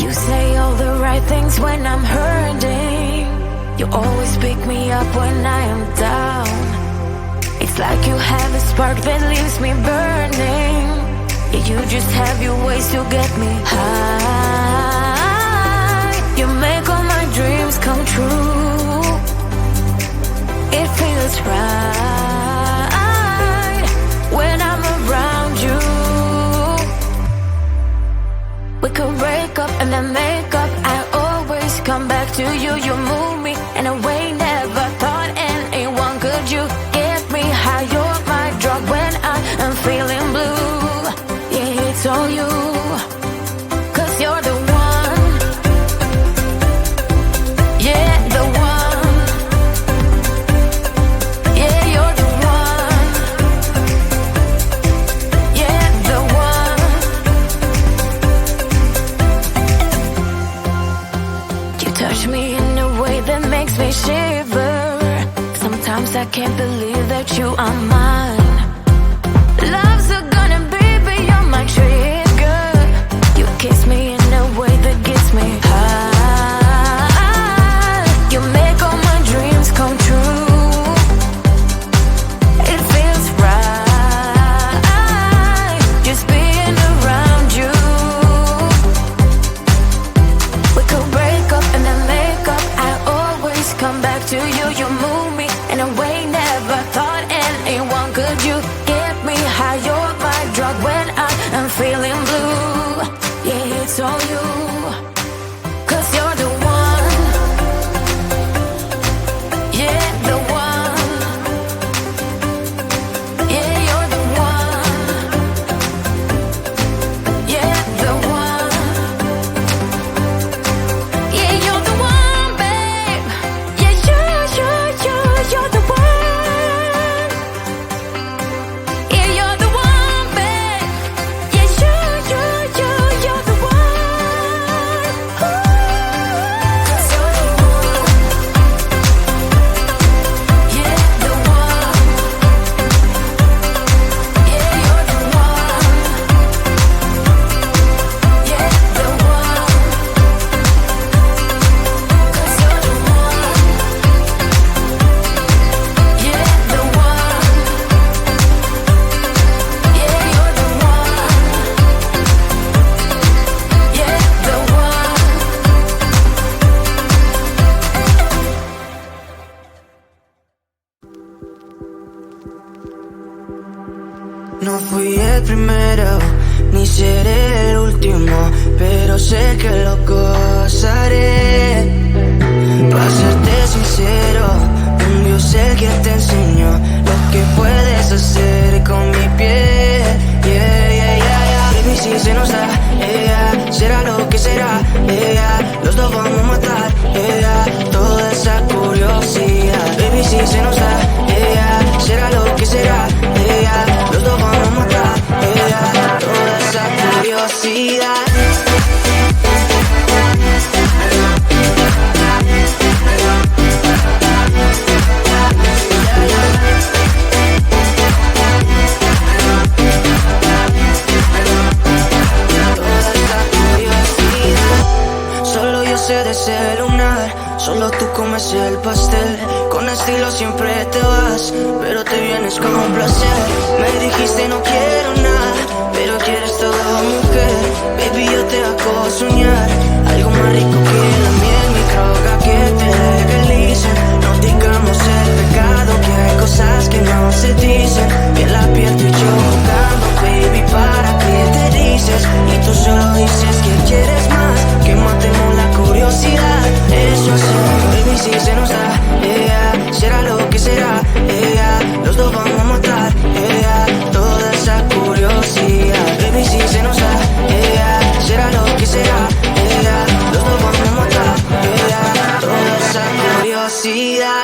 You say all the right things when I'm hurting. You always pick me up when I am down. It's like you have a spark that leaves me burning. Yeah, you just have your ways to get me high. You make all my dreams come true. It feels right when I'm around you. We could break up and then make up. I always come back to you. You move me in a way never thought anyone could. You get me high. You're my drug when I am feeling blue. Yeah, it's all you. 'Cause you're the one. Yeah, the one. Yeah, you're the one. Yeah, the one. You touch me in a way that makes me shiver. Sometimes I can't believe that you are mine. Love's a gun and baby you're my trigger. You kiss me in a way that gets me high. You make all my dreams come true. It feels right just being around you. We could break up and then make up. I always come back to you. You move me in a way never thought anyone could. You get me high. You're my drug when I am feeling blue. Yeah, it's all you. 'Cause you're the one. Yeah, the one. Yeah, you're the one. Yeah, the one. Yeah, you're the one, babe. Yeah, you're the one. Yeah, you're the one, babe. Yeah, you're the one. Ooh. 'Cause you're the one. Yeah, the one. Yeah, you're the one. Yeah, the one. 'Cause you're the one. Yeah, the one. Yeah, you're the one. Yeah, the one. No fui el primero, ni seré el último, pero sé que lo gozaré. Para serte sincero, un Dios el que te enseñó lo que puedes hacer con mi piel. Yeah, yeah, yeah, yeah. Baby, si se nos da, yeah, será lo que será, yeah, los dos vamos a matar, yeah, toda esa curiosidad. Baby, si se nos da, yeah, será lo que será, yeah, los dos vamos a matar, yeah, toda esa curiosidad. Solo yo sé de ese lunar, solo tú comes el pastel. Con estilo siempre te vas, pero te vienes como un placer. Me dijiste no quiero nada, pero quieres todo, mujer. Baby, yo te hago soñar algo más rico que la miel, mi droga que te legalicen. No digamos el pecado, que hay cosas que no se dicen. Piel a piel tú y yo jugando, baby, ¿para qué te dices? Y tú solo dices que quieres más, que matemos la curiosidad. Eso hacemos, baby, si se nos da, yeah, será lo que será, yeah, los dos vamos a matar, yeah, toda esa curiosidad. Baby, si se nos da, yeah, será lo que será, yeah, los dos vamos a matar, yeah, toda esa curiosidad.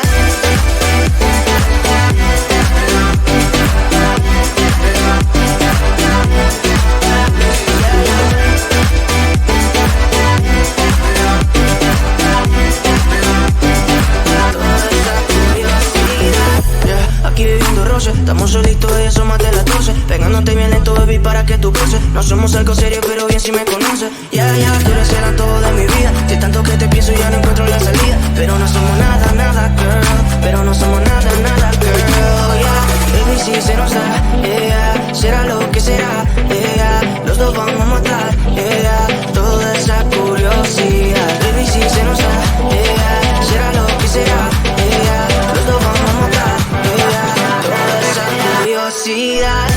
Estamos solitos y eso más de las 12. Pegándote bien lento, baby, para que tú goces. No somos algo serio, pero bien si me conoces. Tú eres el antojo de mi vida. De tanto que te pienso ya no encuentro la salida. Pero no somos nada, nada, girl. Pero no somos nada, nada, girl, yeah. Baby, si se nos da, yeah. Será lo que será, yeah. Los dos vamos a matar, yeah. Toda esa curiosidad. Baby, si se nos da, yeah. Será lo que será, yeah. Los dos vamos a matar, yeah. Toda esa curiosidad.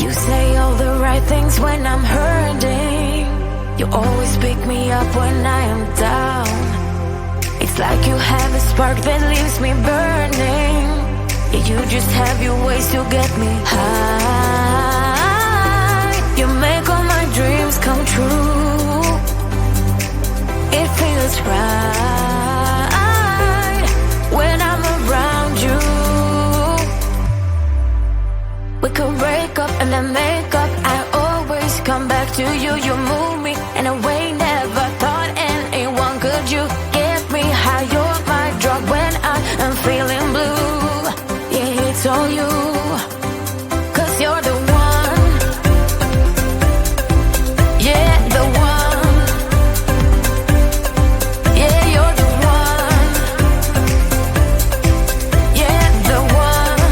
You say all the right things when I'm hurting. You always pick me up when I am down. It's like you have a spark that leaves me burning. Yeah, you just have your ways to get me high. You make all my dreams come true. It feels right when I'm around you. We could break up and then make up. I always come back to you. You move me in a way never thought anyone could. You get me high. You're my drug when I am feeling blue. Yeah, it's all you. 'Cause you're the one. Yeah, the one. Yeah, you're the one. Yeah, the one.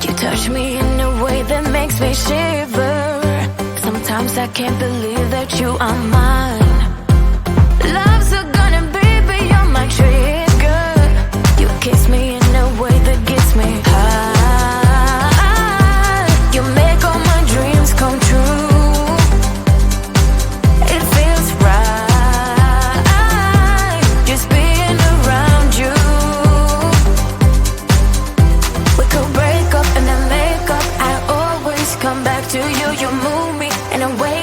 You touch me in a way that makes me shiver. Sometimes I can't believe that you are mine. Love's a gun and baby you're my trigger. You kiss me in a way that gets me high. You make all my dreams come true. It feels right just being around you. We could break up and then make up. I always come back to you. You move me in a way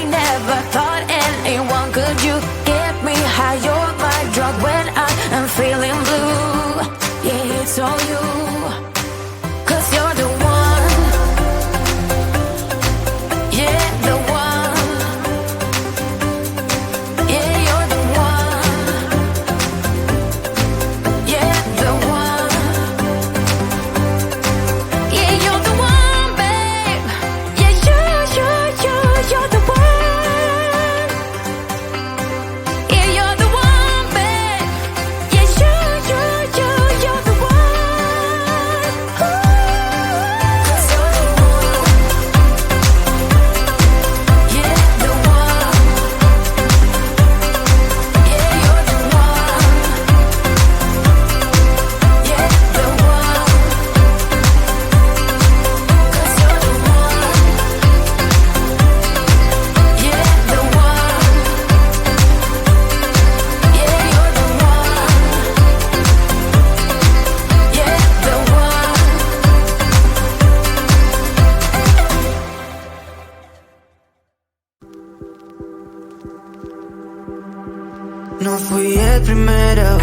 No fui el primero,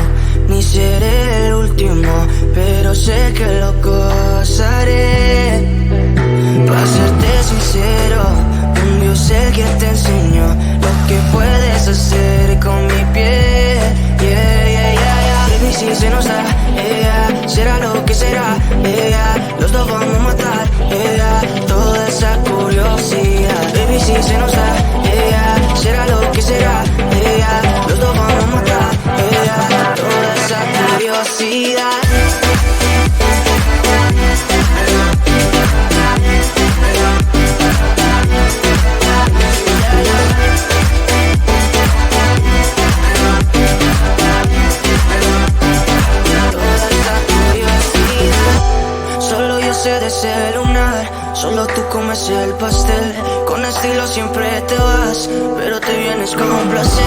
ni seré el último, pero sé que lo gozaré. Para serte sincero, un Dios el que te enseñó lo que puedes hacer con mi piel. Baby, si se nos da, será lo que será, los dos vamos a matar, toda esa curiosidad. Baby, si se nos da, será lo que será, los dos vamos a matar, toda esa curiosidad. De ese lunar, solo tú comes el pastel. Con estilo siempre te vas, pero te vienes con un placer.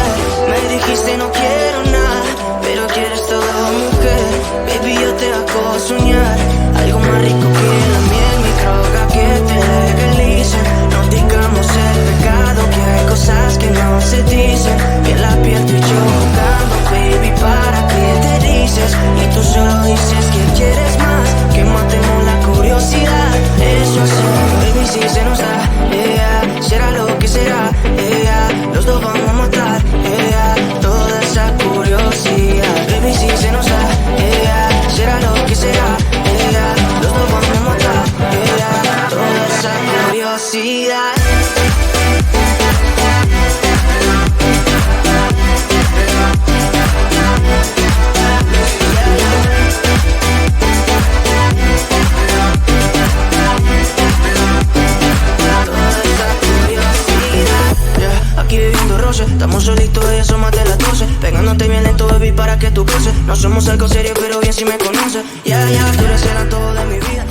Me dijiste no quiero nada, pero quieres toda mujer. Baby, yo te hago soñar algo más rico que la miel, mi droga que te legalice. No digamos el pecado, que hay cosas que no se dicen. Y en la piel tú y yo jugando, baby, ¿para qué te dices? Y tú solo dices que quieres más, que matemos la curiosidad. Eso sí, baby, si se nos da, será lo que será, los dos vamos a matar, toda esa curiosidad. Baby, si se nos da, será lo que será, los dos vamos a matar, toda esa curiosidad. Aquí viviendo roce, estamos solitos y eso más de las 12. Pegándote bien lento, baby, para que tú goces. No somos algo serio, pero bien si me conoces. Ya, tú eres el antojo de mi vida.